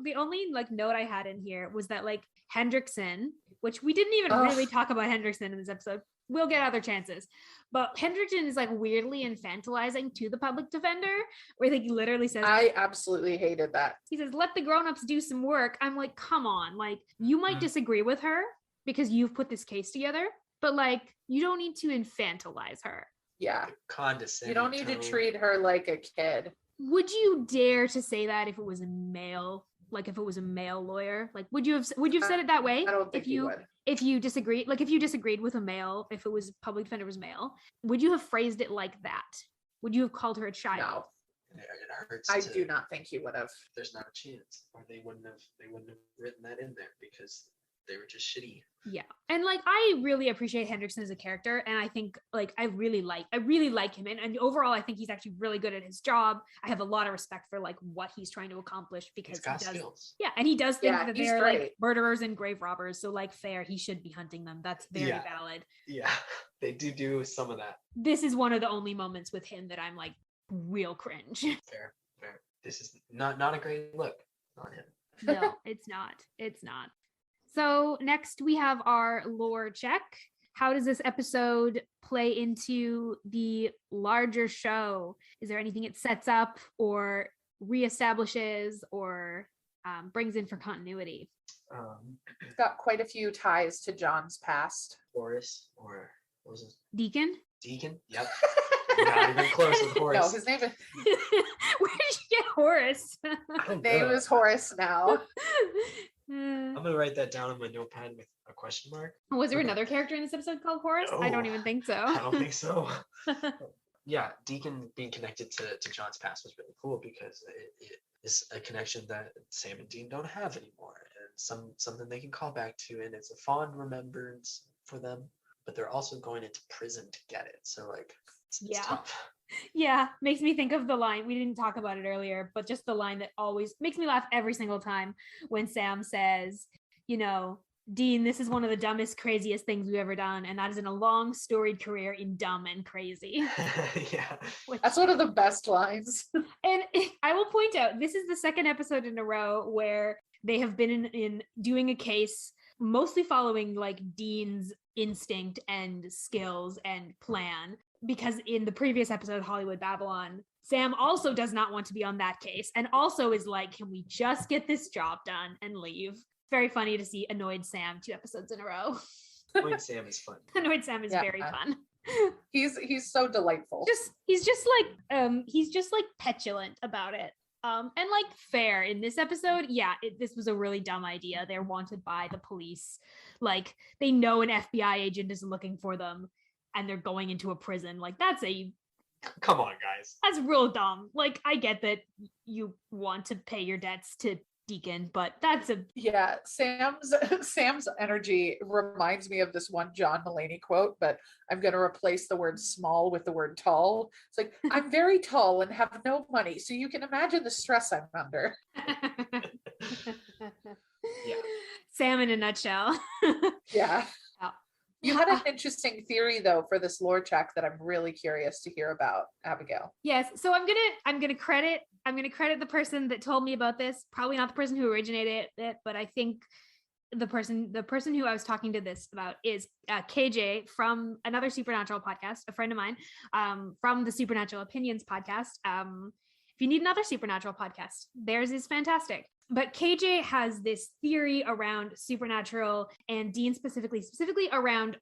[SPEAKER 2] the only like note I had in here was that like Hendrickson, which we didn't even really talk about Hendrickson in this episode. We'll get other chances. But Hendrickson is like weirdly infantilizing to the public defender, where he literally says,
[SPEAKER 3] I absolutely hated that.
[SPEAKER 2] He says, let the grown-ups do some work. I'm like, come on, like you might disagree with her because you've put this case together, but like you don't need to infantilize her.
[SPEAKER 3] Yeah.
[SPEAKER 1] Condescending.
[SPEAKER 3] You don't need to treat her like a kid.
[SPEAKER 2] Would you dare to say that if it was a male, like if it was a male lawyer? Like would you have said it that way?
[SPEAKER 3] I don't think you would.
[SPEAKER 2] If you disagreed, like if you disagreed with a male, if it was public defender was male, would you have phrased it like that? Would you have called her a child?
[SPEAKER 3] No.
[SPEAKER 1] It hurts.
[SPEAKER 3] I do not think you would have.
[SPEAKER 1] There's not a chance, or they wouldn't have written that in there because they were just shitty.
[SPEAKER 2] Yeah. And like I really appreciate Hendrickson as a character, and I think like I really like him, and overall I think he's actually really good at his job. I have a lot of respect for like what he's trying to accomplish because he does skills. Yeah, and he does think that they're like murderers and grave robbers, so like fair, he should be hunting them. That's very valid.
[SPEAKER 1] Yeah. They do some of that. This
[SPEAKER 2] is one of the only moments with him that I'm like real cringe.
[SPEAKER 1] Fair. This is not a great look on him.
[SPEAKER 2] No, it's not. So next we have our lore check. How does this episode play into the larger show? Is there anything it sets up or reestablishes or brings in for continuity?
[SPEAKER 3] It's got quite a few ties to John's past.
[SPEAKER 1] Horace, or what was his?
[SPEAKER 2] Deacon?
[SPEAKER 1] Deacon, yep. Not even close with Horace.
[SPEAKER 3] No, his name is...
[SPEAKER 2] Where did you get Horace?
[SPEAKER 3] His name is Horace now.
[SPEAKER 2] Hmm.
[SPEAKER 1] I'm gonna write that down on my notepad with a question mark.
[SPEAKER 2] Was there another character in this episode called Horace? I don't
[SPEAKER 1] No.
[SPEAKER 2] even think so.
[SPEAKER 1] I don't think so. Yeah, Deacon being connected to John's past was really cool because it is a connection that Sam and Dean don't have anymore, and something they can call back to, and it's a fond remembrance for them. But they're also going into prison to get it, so like it's
[SPEAKER 2] Yeah.
[SPEAKER 1] tough.
[SPEAKER 2] Yeah, makes me think of the line. We didn't talk about it earlier, but just the line that always makes me laugh every single time when Sam says, you know, Dean, this is one of the dumbest, craziest things we've ever done. And that is in a long, storied career in dumb and crazy.
[SPEAKER 1] Yeah.
[SPEAKER 3] That's one of the best lines.
[SPEAKER 2] And I will point out, this is the second episode in a row where they have been in doing a case, mostly following like Dean's instinct and skills and plan. Because in the previous episode, Hollywood Babylon, Sam also does not want to be on that case and also is like, can we just get this job done and leave? Very funny to see annoyed Sam 2 episodes in a row.
[SPEAKER 1] Annoyed Sam is fun.
[SPEAKER 2] Annoyed Sam is very fun.
[SPEAKER 3] He's so delightful.
[SPEAKER 2] He's just like petulant about it. And like fair in this episode. Yeah, this was a really dumb idea. They're wanted by the police. Like they know an FBI agent is looking for them and they're going into a prison. Like
[SPEAKER 1] Come on, guys.
[SPEAKER 2] That's real dumb. Like I get that you want to pay your debts to Deacon, but that's
[SPEAKER 3] Sam's energy reminds me of this one John Mulaney quote, but I'm going to replace the word small with the word tall. It's like, I'm very tall and have no money, so you can imagine the stress I'm under.
[SPEAKER 1] Yeah.
[SPEAKER 2] Sam in a nutshell.
[SPEAKER 3] Yeah.
[SPEAKER 2] Oh.
[SPEAKER 3] You had an interesting theory though for this lore check that I'm really curious to hear about, Abigail.
[SPEAKER 2] Yes. So I'm gonna credit the person that told me about this. Probably not the person who originated it, but I think the person who I was talking to this about is KJ from another Supernatural podcast, a friend of mine, from the Supernatural Opinions podcast. If you need another Supernatural podcast, theirs is fantastic. But KJ has this theory around Supernatural and Dean specifically around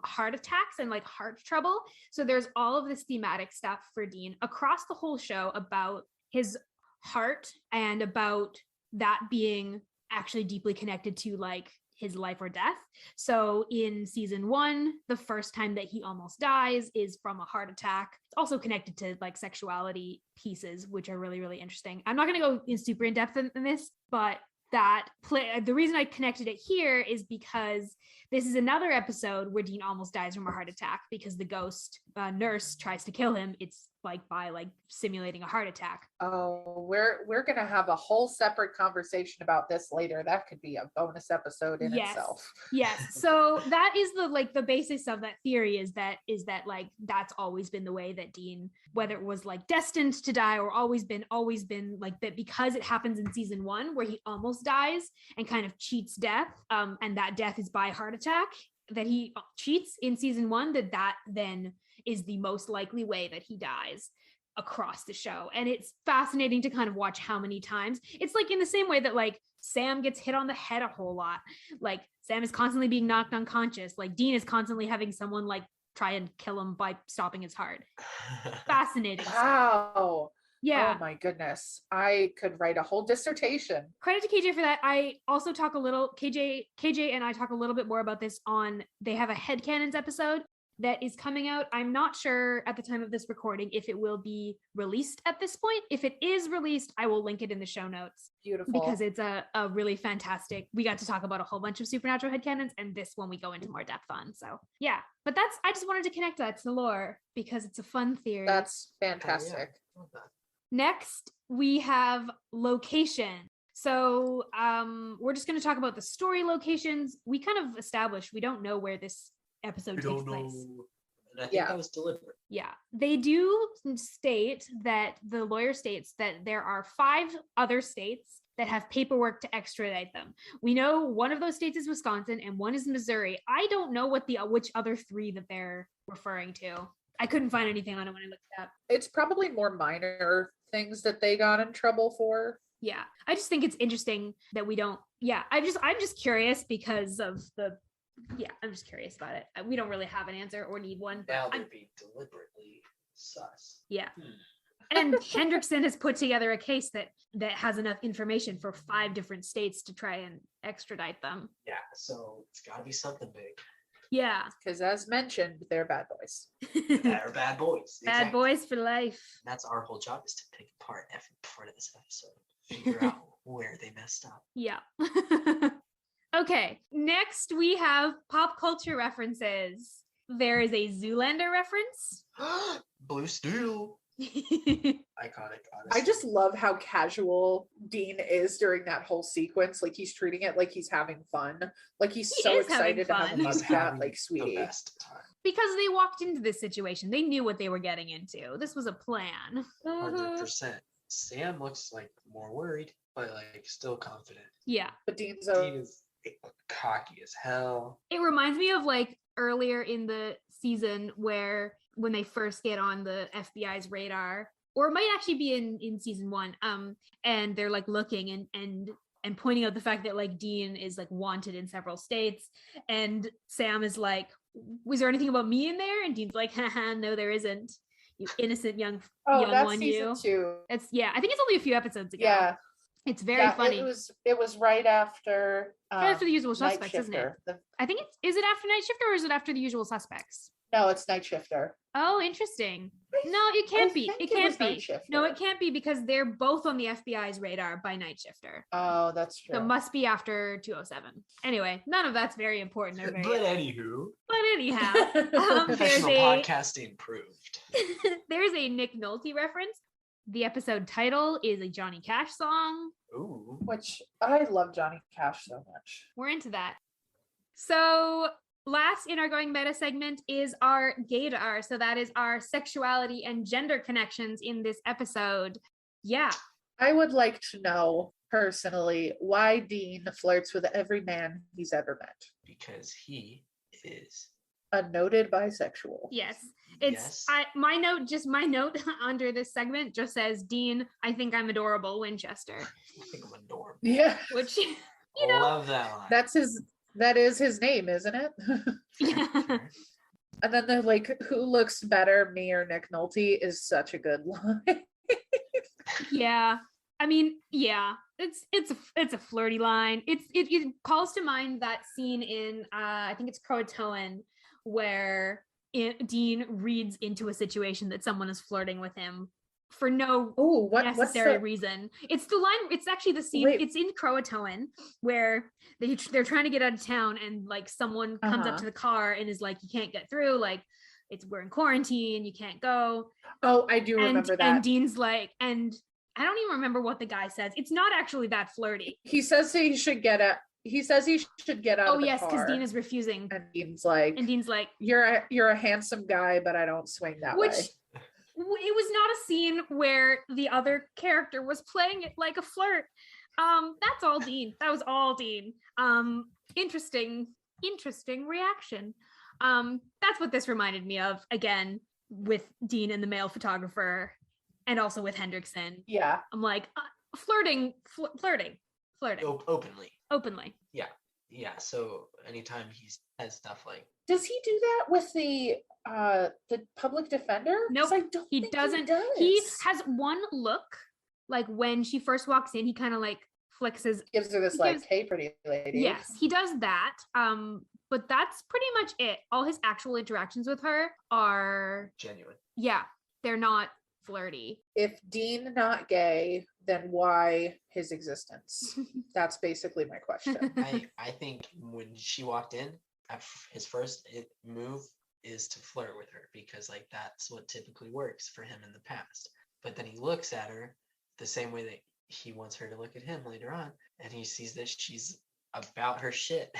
[SPEAKER 2] heart attacks and like heart trouble. So there's all of this thematic stuff for Dean across the whole show about his heart and about that being actually deeply connected to like his life or death. So in season 1, the first time that he almost dies is from a heart attack. It's also connected to like sexuality pieces, which are really, really interesting. I'm not going to go super in depth in this, but the reason I connected it here is because this is another episode where Dean almost dies from a heart attack because the ghost nurse tries to kill him. It's like by like simulating a heart attack.
[SPEAKER 3] Oh, we're gonna have a whole separate conversation about this later. That could be a bonus episode in itself.
[SPEAKER 2] Yes. So that is the basis of that theory is that like that's always been the way that Dean, whether it was like destined to die or always been like that, because it happens in season 1 where he almost dies and kind of cheats death, and that death is by heart attack, that he cheats in season 1, that then is the most likely way that he dies across the show. And it's fascinating to kind of watch how many times. It's like in the same way that like Sam gets hit on the head a whole lot. Like Sam is constantly being knocked unconscious. Like Dean is constantly having someone like try and kill him by stopping his heart. Fascinating.
[SPEAKER 3] Wow.
[SPEAKER 2] Yeah.
[SPEAKER 3] Oh my goodness. I could write a whole dissertation.
[SPEAKER 2] Credit to KJ for that. I also talk a little, KJ and I talk a little bit more about this they have a headcanons episode that is coming out. I'm not sure at the time of this recording if it will be released at this point. If it is released, I will link it in the show notes.
[SPEAKER 3] Beautiful.
[SPEAKER 2] Because it's a really fantastic, we got to talk about a whole bunch of Supernatural headcanons, and this one we go into more depth on. So yeah, but I just wanted to connect that to the lore because it's a fun theory.
[SPEAKER 3] That's fantastic.
[SPEAKER 1] Oh, yeah.
[SPEAKER 2] Next, we have location. So we're just going to talk about the story locations. We kind of established we don't know where this episode takes place.
[SPEAKER 1] And I think that was deliberate.
[SPEAKER 2] Yeah, they do state that the lawyer states that there are 5 other states that have paperwork to extradite them. We know one of those states is Wisconsin and one is Missouri. I don't know which other 3 that they're referring to. I couldn't find anything on it when I looked it up.
[SPEAKER 3] It's probably more minor things that they got in trouble for.
[SPEAKER 2] Yeah, I just think it's interesting that we don't. Yeah, I'm just curious because of the. Yeah, I'm just curious about it. We don't really have an answer or need one.
[SPEAKER 1] Now they're being deliberately sus.
[SPEAKER 2] Yeah. And Hendrickson has put together a case that has enough information for 5 different states to try and extradite them.
[SPEAKER 1] Yeah, so it's got to be something big.
[SPEAKER 2] Yeah.
[SPEAKER 3] Because as mentioned, they're bad boys.
[SPEAKER 1] They're bad boys.
[SPEAKER 2] Bad
[SPEAKER 1] exactly.
[SPEAKER 2] boys for life.
[SPEAKER 1] That's our whole job, is to pick apart every part of this episode, figure out where they messed up.
[SPEAKER 2] Yeah. Okay, next we have pop culture references. There is a Zoolander reference.
[SPEAKER 1] Blue Steel.
[SPEAKER 2] Yeah,
[SPEAKER 1] Iconic, honestly.
[SPEAKER 3] I just love how casual Dean is during that whole sequence. Like he's treating it like he's having fun. Like he's
[SPEAKER 2] He
[SPEAKER 3] so
[SPEAKER 2] is having
[SPEAKER 3] excited to have a
[SPEAKER 2] fun.
[SPEAKER 1] He's
[SPEAKER 3] mugshot,
[SPEAKER 1] having
[SPEAKER 3] like
[SPEAKER 1] the
[SPEAKER 3] sweetie.
[SPEAKER 1] best time.
[SPEAKER 2] because they walked into this situation. They knew what they were getting into. This was a plan.
[SPEAKER 1] 100%. Sam looks like more worried, but like still confident.
[SPEAKER 2] Yeah.
[SPEAKER 3] But Dean's
[SPEAKER 1] Dean is cocky as hell.
[SPEAKER 2] It reminds me of like earlier in the season where when they first get on the FBI's radar, or it might actually be in season 1, and they're like looking and pointing out the fact that like Dean is like wanted in several states, and Sam is like, was there anything about me in there? And Dean's like, haha, no, there isn't, you innocent young
[SPEAKER 3] that's
[SPEAKER 2] one.
[SPEAKER 3] season 2.
[SPEAKER 2] It's I think it's only a few episodes ago.
[SPEAKER 3] Yeah.
[SPEAKER 2] It's very funny.
[SPEAKER 3] It was right after
[SPEAKER 2] Right after The Usual
[SPEAKER 3] Night
[SPEAKER 2] Suspects, isn't it?
[SPEAKER 3] Shifter.
[SPEAKER 2] I think is it after Night Shifter or is it after The Usual Suspects?
[SPEAKER 3] No, it's Night Shifter.
[SPEAKER 2] Oh, interesting. No, it can't be.
[SPEAKER 3] think
[SPEAKER 2] It
[SPEAKER 3] it
[SPEAKER 2] can't
[SPEAKER 3] was Night
[SPEAKER 2] be.
[SPEAKER 3] Shifter.
[SPEAKER 2] No, it can't be because they're both on the FBI's radar by Night Shifter.
[SPEAKER 3] Oh, that's true.
[SPEAKER 2] So it must be after 207. Anyway, none of that's very important. Or very,
[SPEAKER 1] But anywho,
[SPEAKER 2] but anyhow,
[SPEAKER 1] professional podcasting proved.
[SPEAKER 2] there's a Nick Nolte reference. The episode title is a Johnny Cash song.
[SPEAKER 1] Ooh.
[SPEAKER 3] Which I love Johnny Cash so much.
[SPEAKER 2] We're into that. So last in our Going Meta segment is our gaydar. So that is our sexuality and gender connections in this episode. Yeah.
[SPEAKER 3] I would like to know personally why Dean flirts with every man he's ever met.
[SPEAKER 1] Because he is.
[SPEAKER 3] A noted bisexual.
[SPEAKER 2] Yes. It's my note under this segment just says, Dean, I think I'm adorable, Winchester.
[SPEAKER 1] I think I'm adorable.
[SPEAKER 3] Yeah.
[SPEAKER 2] Which, you know.
[SPEAKER 1] Love that line.
[SPEAKER 3] That is his name, isn't it?
[SPEAKER 2] Yeah.
[SPEAKER 3] And then the like, who looks better, me or Nick Nolte, is such a good line.
[SPEAKER 2] Yeah. I mean, yeah, it's a flirty line. It calls to mind that scene in I think it's Croatoan where Dean reads into a situation that someone is flirting with him for no necessary reason. It's the line. It's actually the scene. It's in Croatoan where they're trying to get out of town, and like someone comes up to the car and is like, "You can't get through. Like, we're in quarantine. You can't go."
[SPEAKER 3] Oh, I do remember that.
[SPEAKER 2] And Dean's like, and I don't even remember what the guy says. It's not actually that flirty.
[SPEAKER 3] He says he should get out. He says he should get out of the car.
[SPEAKER 2] Because Dean is refusing.
[SPEAKER 3] And Dean's like, you're a handsome guy, but I don't swing that way.
[SPEAKER 2] It was not a scene where the other character was playing it like a flirt. That's all Dean. That was all Dean. Interesting reaction. That's what this reminded me of, again, with Dean and the male photographer, and also with Hendrickson.
[SPEAKER 3] Yeah.
[SPEAKER 2] I'm like, flirting. Openly.
[SPEAKER 1] Yeah. So anytime he says stuff like,
[SPEAKER 3] does he do that with the public defender?
[SPEAKER 2] Nope,
[SPEAKER 3] he doesn't.
[SPEAKER 2] He has one look, like when she first walks in, he kind of like gives her this
[SPEAKER 3] hey, pretty lady.
[SPEAKER 2] Yes, he does that. But that's pretty much it. All his actual interactions with her are
[SPEAKER 1] genuine.
[SPEAKER 2] Yeah, they're not flirty.
[SPEAKER 3] If Dean not gay, then why his existence? That's basically my question.
[SPEAKER 1] I think when she walked in, his first move is to flirt with her, because like that's what typically works for him in the past. But then he looks at her the same way that he wants her to look at him later on, and he sees that she's about her shit,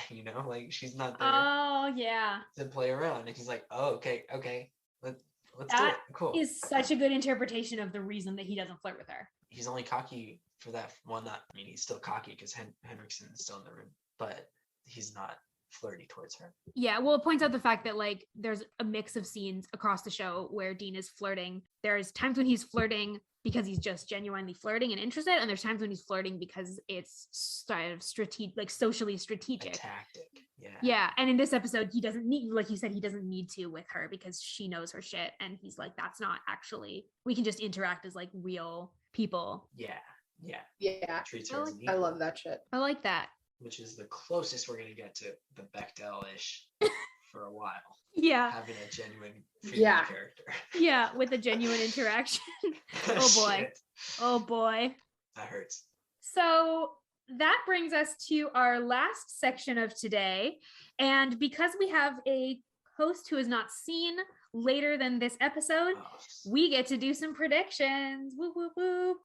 [SPEAKER 1] like she's not there.
[SPEAKER 2] Oh yeah.
[SPEAKER 1] To play around, and he's like, "Oh, okay, let's do it." Cool.
[SPEAKER 2] Is such a good interpretation of the reason that he doesn't flirt with her.
[SPEAKER 1] He's only cocky for that one. He's still cocky because Hendrickson is still in the room, but he's not flirty towards her.
[SPEAKER 2] Yeah, well, it points out the fact that like there's a mix of scenes across the show where Dean is flirting. There's times when he's flirting because he's just genuinely flirting and interested, and there's times when he's flirting because it's sort of strategic, like socially strategic.
[SPEAKER 1] A tactic.
[SPEAKER 2] Yeah. And in this episode, he doesn't need, like you said, he doesn't need to with her because she knows her shit. And he's like, that's not actually, we can just interact as like real people.
[SPEAKER 1] Yeah. Treats her
[SPEAKER 2] I
[SPEAKER 1] as
[SPEAKER 2] like-
[SPEAKER 1] an
[SPEAKER 3] I
[SPEAKER 1] equal,
[SPEAKER 3] love that shit.
[SPEAKER 2] I like that.
[SPEAKER 1] which is the closest we're gonna get to the Bechdel-ish for a while.
[SPEAKER 2] Yeah.
[SPEAKER 1] Having a genuine female
[SPEAKER 3] Yeah.
[SPEAKER 1] character.
[SPEAKER 2] Yeah. With a genuine interaction. Oh boy.
[SPEAKER 1] Shit.
[SPEAKER 2] Oh boy.
[SPEAKER 1] That hurts.
[SPEAKER 2] So that brings us to our last section of today. And because we have a host who is not seen later than this episode,
[SPEAKER 1] Oh,
[SPEAKER 2] we get to do some predictions. Woo, woo, woo.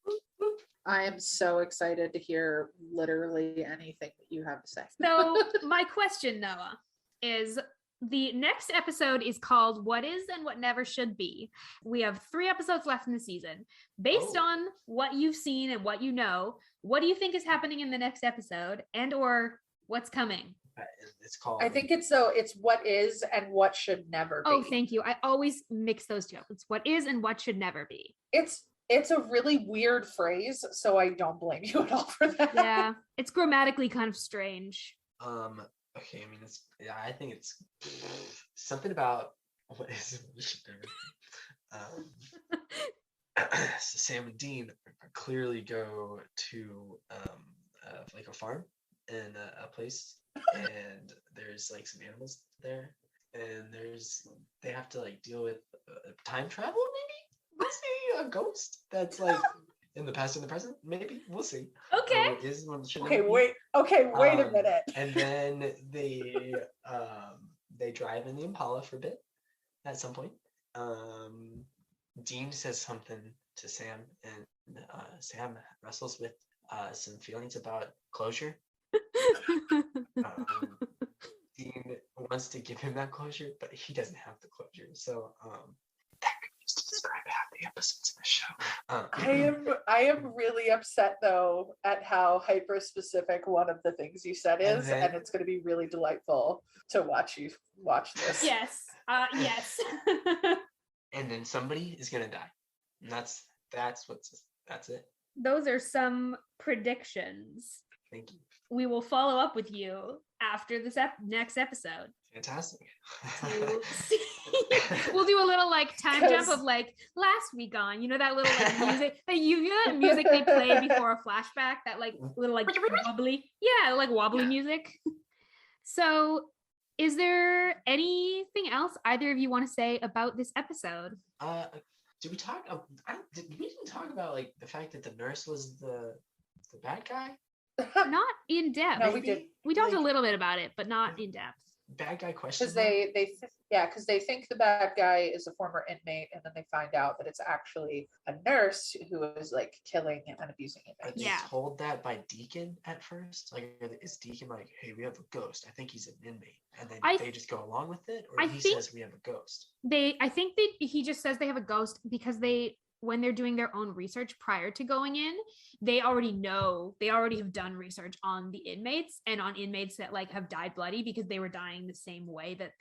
[SPEAKER 3] I am so excited to hear literally anything that you have to say.
[SPEAKER 2] So my question, Noah, is the next episode is called What Is and What Never Should Be. We have 3 episodes left in the season. Based on what you've seen and what you know, what do you think is happening in the next episode and or what's coming?
[SPEAKER 1] It's called.
[SPEAKER 3] I think it's what is and what should never be.
[SPEAKER 2] Oh, thank you. I always mix those two up. It's what is and what should never be.
[SPEAKER 3] It's a really weird phrase, so I don't blame you at all for that.
[SPEAKER 2] Yeah, it's grammatically kind of strange.
[SPEAKER 1] Okay, I mean, I think it's something about what is and what should never be. So Sam and Dean clearly go to like a farm in a place, and there's like some animals there, and they have to like deal with time travel, maybe. We'll see, a ghost that's like in the past and the present, maybe. We'll see.
[SPEAKER 2] Okay.
[SPEAKER 1] Is one should
[SPEAKER 3] Okay,
[SPEAKER 1] never be.
[SPEAKER 3] wait a minute.
[SPEAKER 1] And then they drive in the Impala for a bit at some point. Dean says something to Sam, and Sam wrestles with some feelings about closure. Dean wants to give him that closure, but he doesn't have the closure. So that could be used to describe half the episodes of the show.
[SPEAKER 3] I am really upset though at how hyper specific one of the things you said is, and it's going to be really delightful to watch this.
[SPEAKER 2] Yes. Yes.
[SPEAKER 1] And then somebody is gonna die. And that's it.
[SPEAKER 2] Those are some predictions.
[SPEAKER 1] Thank you.
[SPEAKER 2] We will follow up with you after this next episode.
[SPEAKER 1] Fantastic.
[SPEAKER 2] To see. We'll do a little like time jump of like last week on, you know, that little like music that you know that music they play before a flashback, that like little like wobbly, like wobbly music. So is there anything else either of you want to say about this episode?
[SPEAKER 1] Did we talk? We didn't talk about like the fact that the nurse was the bad guy.
[SPEAKER 2] Not in depth.
[SPEAKER 3] No, we did.
[SPEAKER 2] We talked a little bit about it, but not in depth.
[SPEAKER 1] Bad guy question.
[SPEAKER 3] Because they think the bad guy is a former inmate, and then they find out that it's actually a nurse who is like killing and abusing
[SPEAKER 1] Are
[SPEAKER 3] inmates.
[SPEAKER 1] they told that by Deacon at first? Like, is Deacon like, "Hey, we have a ghost. I think he's an inmate," and then they just go along with it, or he says we have a ghost?
[SPEAKER 2] I think he just says they have a ghost because when they're doing their own research prior to going in, they already have done research on the inmates and on inmates that like have died bloody because they were dying the same way that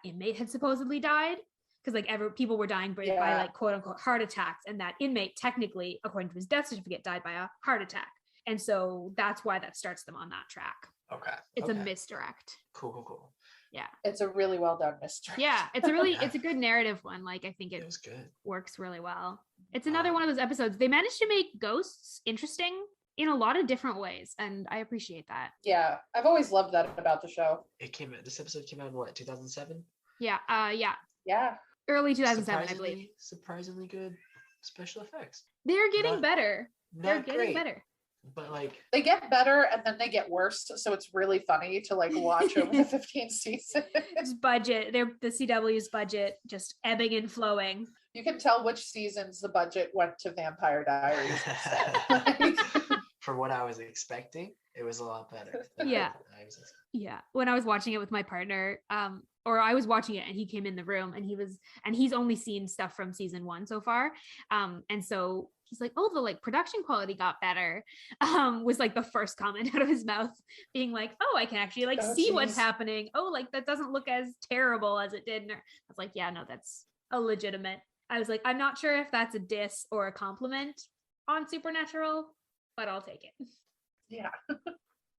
[SPEAKER 2] inmate had supposedly died, because like people were dying by like quote unquote heart attacks, and that inmate technically, according to his death certificate, died by a heart attack, and so that's why that starts them on that track.
[SPEAKER 1] Okay,
[SPEAKER 2] it's a misdirect.
[SPEAKER 1] Cool.
[SPEAKER 2] Yeah,
[SPEAKER 3] it's a really well done mystery.
[SPEAKER 2] Yeah, it's a really it's a good narrative one. Like I think it
[SPEAKER 1] was good.
[SPEAKER 2] Works really well. It's another one of those episodes. They managed to make ghosts interesting in a lot of different ways, and I appreciate that.
[SPEAKER 3] Yeah, I've always loved that about the show.
[SPEAKER 1] This episode came out in what, 2007?
[SPEAKER 2] Yeah.
[SPEAKER 3] Yeah.
[SPEAKER 2] Early 2007, I believe.
[SPEAKER 1] Surprisingly good special effects.
[SPEAKER 2] They're getting better. They're getting
[SPEAKER 1] great,
[SPEAKER 2] better.
[SPEAKER 1] But like
[SPEAKER 3] they get better and then they get worse, so it's really funny to like watch over the 15 seasons.
[SPEAKER 2] Budget, the CW's budget just ebbing and flowing.
[SPEAKER 3] You can tell which seasons the budget went to Vampire Diaries instead.
[SPEAKER 2] For
[SPEAKER 1] what I was expecting, it was a lot better.
[SPEAKER 2] Yeah. When I was watching it with my partner, or I was watching it and he came in the room and he's only seen stuff from season 1 so far. And so he's like, "Oh, the like production quality got better," was like the first comment out of his mouth, being like, "Oh, I can actually like see what's happening. Oh, like that doesn't look as terrible as it did." And I was like, "Yeah, no, that's a legitimate." I was like, "I'm not sure if that's a diss or a compliment on Supernatural, but I'll take it."
[SPEAKER 3] Yeah.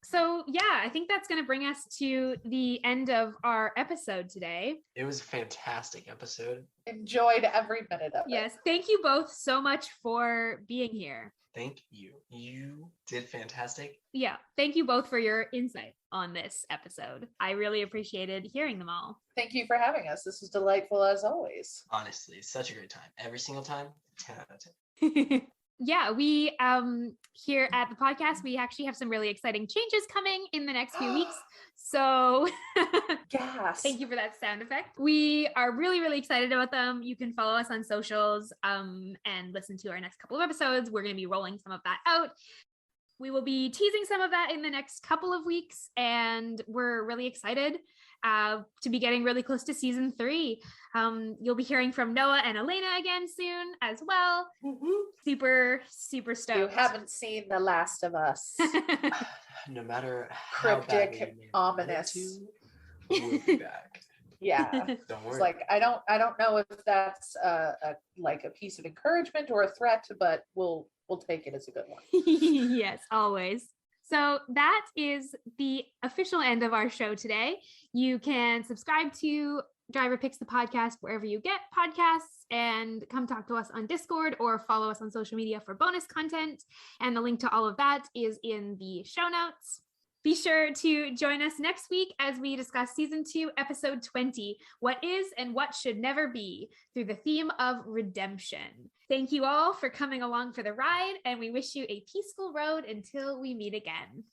[SPEAKER 2] So yeah, I think that's going to bring us to the end of our episode today.
[SPEAKER 1] It was a fantastic episode.
[SPEAKER 3] Enjoyed every minute of it.
[SPEAKER 2] Yes, thank you both so much for being here.
[SPEAKER 1] Thank you. You did fantastic.
[SPEAKER 2] Yeah, thank you both for your insight on this episode. I really appreciated hearing them all.
[SPEAKER 3] Thank you for having us. This was delightful as always.
[SPEAKER 1] Honestly, such a great time. Every single time, 10 out of 10.
[SPEAKER 2] Yeah, we here at the podcast, we actually have some really exciting changes coming in the next few weeks. So
[SPEAKER 3] Yes.
[SPEAKER 2] thank you for that sound effect. We are really, really excited about them. You can follow us on socials and listen to our next couple of episodes. We're going to be rolling some of that out. We will be teasing some of that in the next couple of weeks, and we're really excited to be getting really close to season 3. You'll be hearing from Noah and Elena again soon as well. Super, super stoked.
[SPEAKER 3] You haven't seen The Last of Us.
[SPEAKER 1] No matter how
[SPEAKER 3] Cryptic,
[SPEAKER 1] badly you may
[SPEAKER 3] ominous.
[SPEAKER 1] want to, we'll be back.
[SPEAKER 3] Yeah.
[SPEAKER 1] Don't worry.
[SPEAKER 3] It's like I don't know if that's like a piece of encouragement or a threat, but we'll take it as a good one.
[SPEAKER 2] Yes, always. So that is the official end of our show today. You can subscribe to Driver Picks the Podcast wherever you get podcasts, and come talk to us on Discord or follow us on social media for bonus content. And the link to all of that is in the show notes. Be sure to join us next week as we discuss season 2, episode 20, What Is and What Should Never Be, through the theme of redemption. Thank you all for coming along for the ride, and we wish you a peaceful road until we meet again.